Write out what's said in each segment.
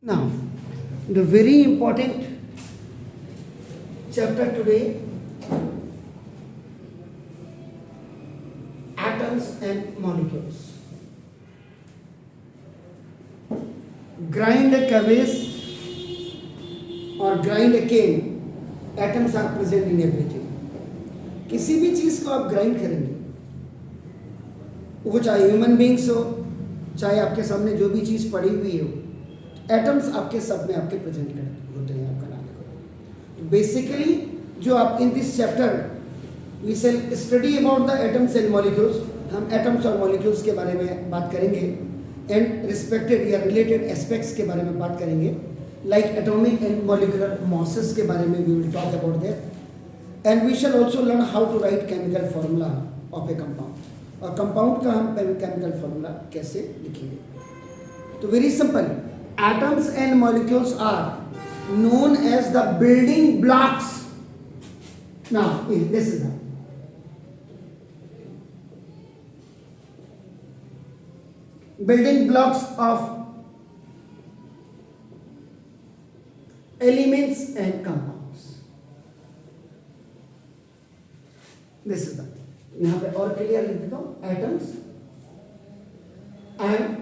Now, the very important chapter today, atoms and molecules. Grind a cabbage or grind a cane, atoms are present in everything. किसी भी चीज़ को आप grind करेंगे, वो चाहे human beings हो, चाहे आपके सामने जो भी चीज़ पड़ी हुई हो, एटम्स आपके सब में आपके प्रेजेंट होते हैं। आपका नाम देखो, बेसिकली जो आप in this chapter we shall study about the atoms and molecules, हम एटम्स और मॉलिक्यूल्स के बारे में बात करेंगे एंड रिस्पेक्टेड या रिलेटेड एस्पेक्ट्स के बारे में बात करेंगे, like atomic and molecular masses के बारे में we will talk about that, and we shall also learn how to write chemical formula of a compound, और कंपाउंड का हम केमिकल फॉर्मूला कैसे लिखेंगे। तो very simple, atoms and molecules are known as the building blocks. Now this is the building blocks of elements and compounds. This is the, यहाँ पे और clear लिख देता हूँ, atoms and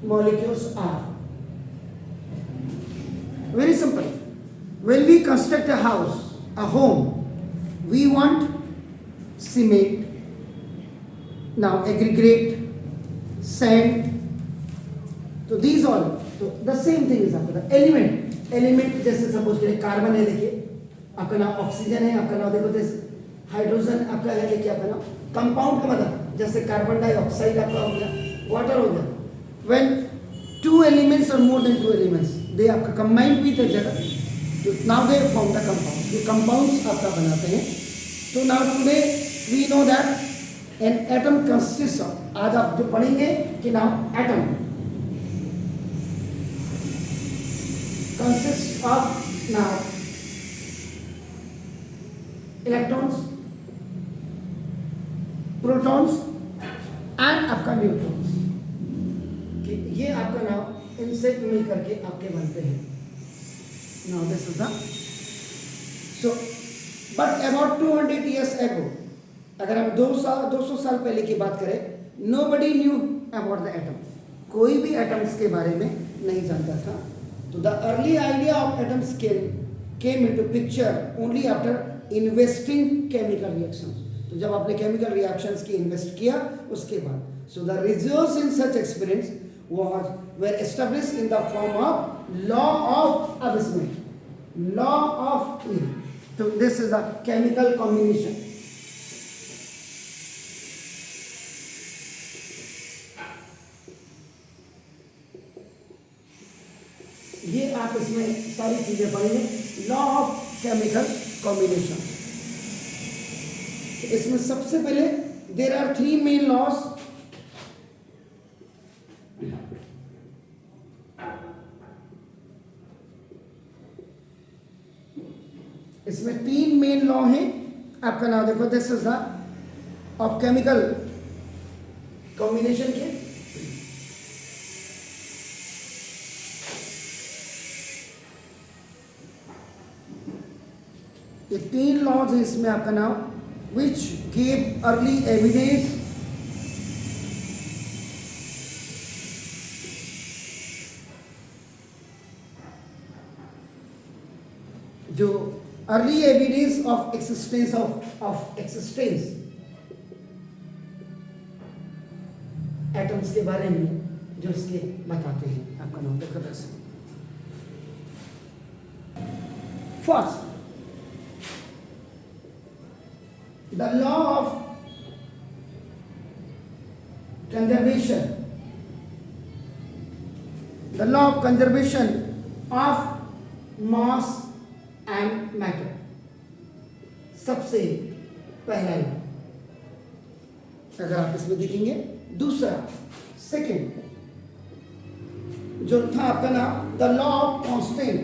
molecules are very simple. When we construct a house, a home, we want cement, now aggregate, sand, so these all, so the same thing is आपका element जैसे suppose करें carbon है, देखिए आपका नाम ऑक्सीजन है, आपका नाम देखो जैसे हाइड्रोजन आपका है, देखिए आपका नाम कंपाउंड का मतलब जैसे कार्बन डाइऑक्साइड आपका हो गया, वाटर हो गया। When two elements or more than two elements they are combined with each other, so now they form the compound. ये compounds आपका बनाते हैं। So now today we know that an atom consists of, आज आप जो पढ़ेंगे कि नाम atom consists of now electrons, protons and आपका न्यूट्रॉन्स, ये आपका नाम इनसे मिल करके आपके बनते हैं। Now this is the, so but about 200 years ago, अगर हम 200 साल पहले की बात करें, nobody knew about the atom, कोई भी एटम्स के बारे में नहीं जानता था। तो the early idea of atoms came into picture only after investing chemical reactions. तो जब आपने केमिकल रिएक्शंस की इन्वेस्ट किया उसके बाद, so the results in such experience were established in the form of law of Abasement, law of E. So this is the chemical combination. ये आप इसमें सारी चीजें पढ़ेंगे, लॉ ऑफ केमिकल कॉम्बिनेशन। इसमें सबसे पहले देयर आर 3 मेन लॉज। इसमें 3 मेन लॉ हैं, आपका नाम देखो, this is the of chemical combination के। ये 3 लॉज हैं इसमें आपका नाम, विच गेव अर्ली एविडेंस जो early evidence of existence of existence atoms के बारे में जो इसके बताते हैं। आपका नाम देखो, first the law of conservation, the law of conservation of mass and matter, सबसे पहला लॉ अगर आप इसमें देखेंगे। दूसरा सेकंड जो था आपका नाम the law of constant,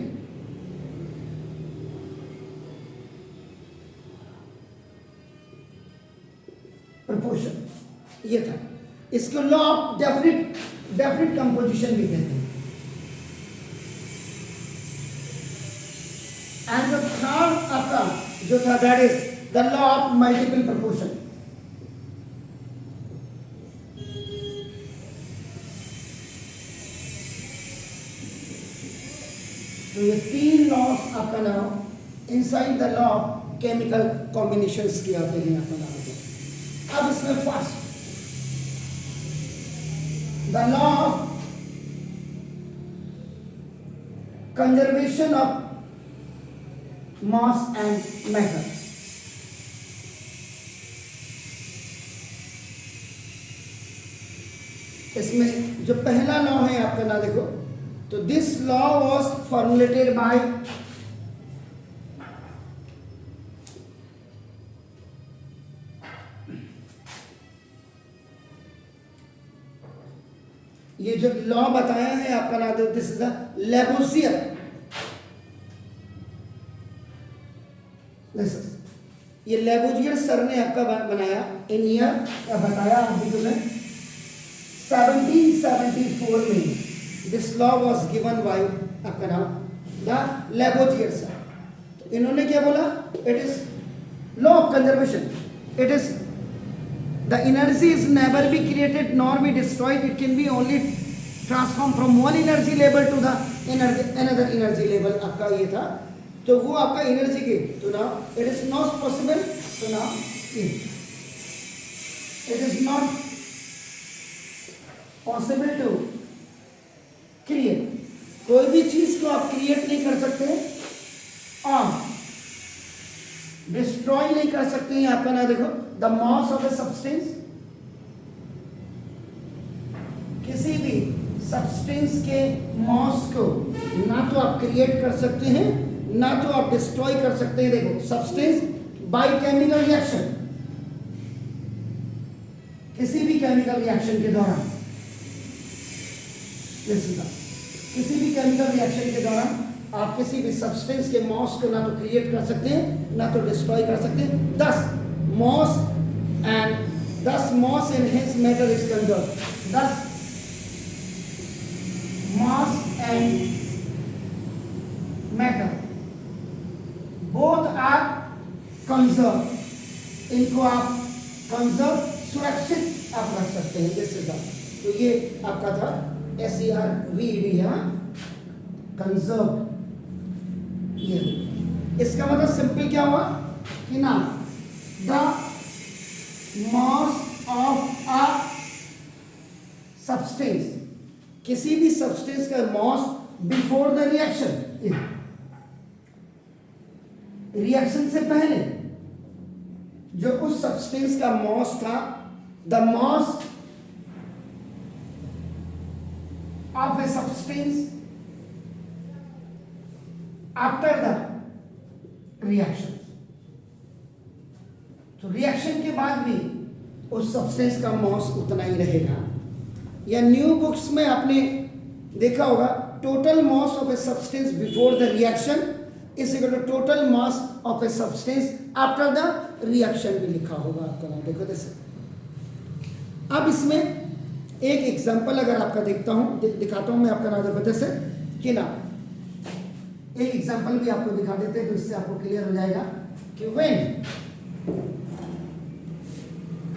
proportion, ये था। इसको law of definite definite composition भी कहते हैं। एंड द थर्ड आपका जो था that is the law of multiple proportion. तो ये तीन लॉस आपका नाम inside the law of chemical combinations के आते हैं आपका नाम। अब इसमें first the law of conservation of mass and matter. इसमें जो पहला लॉ है आपका ना देखो, तो this law was formulated bye ये जो लॉ बताया है आपका नाम दिस इज लेबोसियर। ये लेबोजियर सर ने आपका बनाया इन ईयर बताया अभी तुम्हें 1774 में this law was given by आपका नाम द लेबोजियर सर। तो इन्होंने क्या बोला, it is law of conservation, it is the energy is never be created nor be destroyed, it can be only transformed from one energy level to the another energy level। आपका ये था, तो वो आपका एनर्जी के, तो ना it is not possible, तो ना it is not possible to create, कोई भी चीज को आप क्रिएट नहीं कर सकते और डिस्ट्रॉय नहीं कर सकते हैं। आपका ना देखो the mass of a substance, किसी भी सब्सटेंस के मास को ना तो आप क्रिएट कर सकते हैं ना तो आप डिस्ट्रॉय कर सकते हैं। देखो सब्सटेंस बाय केमिकल रिएक्शन, किसी भी केमिकल रिएक्शन के दौरान, किसी भी केमिकल रिएक्शन के दौरान आप किसी भी सब्सटेंस के मास को ना तो क्रिएट कर सकते हैं ना तो डिस्ट्रॉय कर सकते हैं। Thus mass in his matter is conserved, thus mass and matter both are conserve, इनको आप कंजर्व सुरक्षित आप रख सकते हैं जैसे का। तो ये आपका था SERVED, कंजर्व। ये इसका मतलब सिंपल क्या हुआ कि ना the mass of a substance, किसी भी सब्सटेंस का मास बिफोर द रिएक्शन, रिएक्शन से पहले जो उस सब्सटेंस का मास था, the mass of a substance after the reaction. तो रिएक्शन के बाद भी उस सब्सटेंस का मास उतना ही रहेगा। या न्यू बुक्स में आपने देखा होगा total mass of a substance before the reaction is equal to total mass of a substance after the reaction भी लिखा होगा आपका नाम। देखो जैसे अब इसमें एक एग्जांपल अगर आपका देखता हूं दिखाता हूं मैं आपका नाम देखो जैसे कि ना एक एग्जांपल भी आपको दिखा देते हैं तो इससे आपको क्लियर हो जाएगा कि when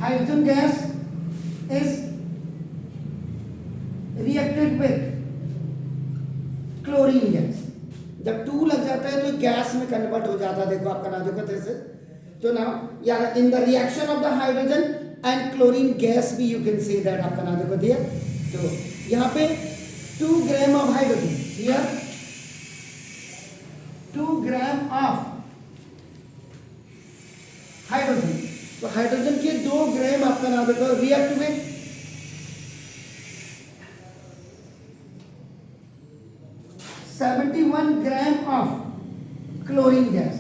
hydrogen gas is reacted with chlorine gas, जब 2 लग जाता है तो गैस में कन्वर्ट हो जाता है। देखो आपका नाम देखो जैसे, तो ना या in the reaction of the hydrogen and chlorine gas भी यू कैन से दैट आपका नाम देखो दिया। तो यहाँ पे 2 gram of hydrogen, here 2 gram of hydrogen, तो हाइड्रोजन के 2 ग्राम आपका नाम देखो रिएक्ट में 71 ग्राम ऑफ क्लोरीन गैस।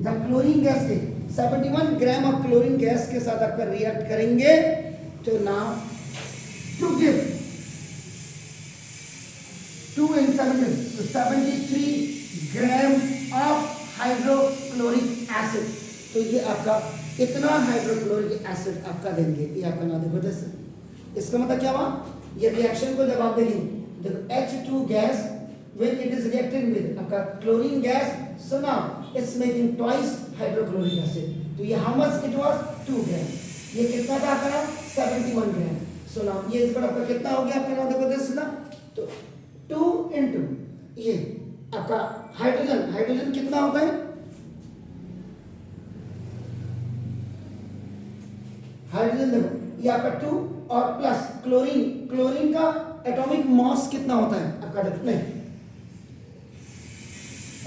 जब क्लोरीन गैस के 71 ग्राम ऑफ क्लोरीन गैस के साथ आपका रिएक्ट करेंगे तो now to give 2 and 73 gram of hydrochloric acid. तो ये आपका इतना हाइड्रोक्लोरिक एसिड आपका देंगे, ये आपका नाम देखो जैसे, इसका मतलब क्या हुआ ये रिएक्शन को जब आप देखेंगे, देखो H2 gas when it is reacting with आपका chlorine gas, so now it's making twice hydrochloric acid. तो ये how much it was 2 ग्राम, ये कितना था आपका 71 ग्राम. so now ये इस पर आपका कितना हो गया आपका नाम देखो दिस ना, तो 2 into ये आपका हाइड्रोजन, हाइड्रोजन कितना होता है, हाइड्रोजन देखो ये आपका 2 और प्लस क्लोरीन, क्लोरीन का एटॉमिक मास कितना होता है आपका देखो, नहीं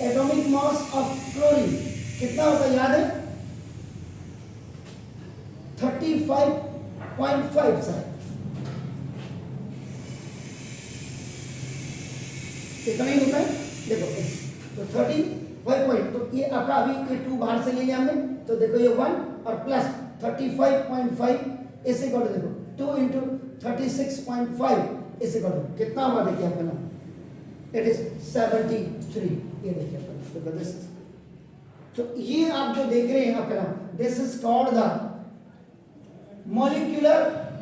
एटॉमिक मास ऑफ क्लोरीन कितना होता है याद है 35.5 सर, कितना ही होता है देखो, तो 35 पॉइंट, तो ये आपका अभी ये 2 बाहर से ले लिया हमने, तो देखो ये 1 और प्लस 35.5 इसे कर देखो 2 into 36.5 इसे कर कितना हुआ देखिए आपका ना, इट इज 73. ये देखिए आपका, तो दिस इज, तो ये आप जो देख रहे हैं आपका नाम, this is called the molecular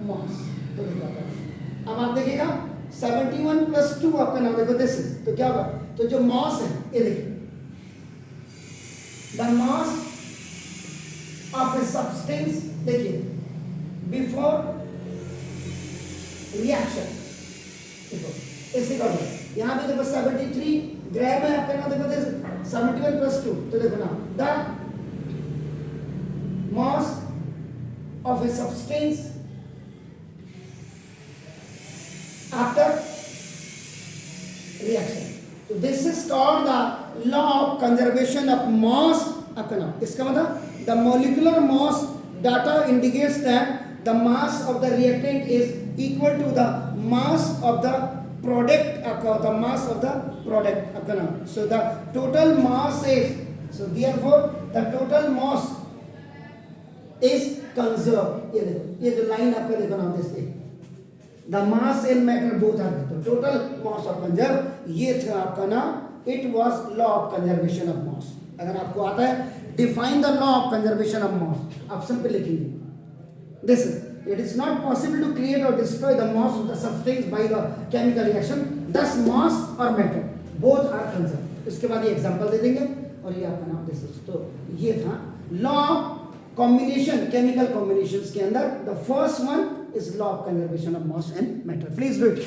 mass. तो देखो अब आप देखिएगा 71 प्लस 2 आपका नाम देखो दिस इज, तो क्या होगा, तो जो मास है ये देखिए, the mass of a substance देखिए बिफोर रिएक्शन, देखो इसी का यहाँ पे देखो 73 ग्राम है आपका नाम देखो दिस 71 प्लस 2, तो देखो ना the mass of a substance after reaction. So this is called the law of conservation of mass. इसका मतलब the molecular mass data indicates that the mass of the reactant is equal to the mass of the product, the mass of the product. So the total mass is, so therefore the total mass is conserved. ये देखो ये जो line आपका देखो ना this, the mass and matter both are, तो total mass of conserve, ये था आपका ना, it was law of conservation of mass. अगर आपको आता है define the law of conservation of mass, आप सिंपल लिखेंगे this is, it is not possible to create or destroy the mass of the substance by the chemical reaction, thus mass or matter both are conserved. इसके बाद ये example दे देंगे और ये आपका नाम दिस इज. तो ये था लॉ कॉम्बिनेशन, केमिकल कॉम्बिनेशंस के अंदर the first one is law of conservation of mass and matter. Please do it.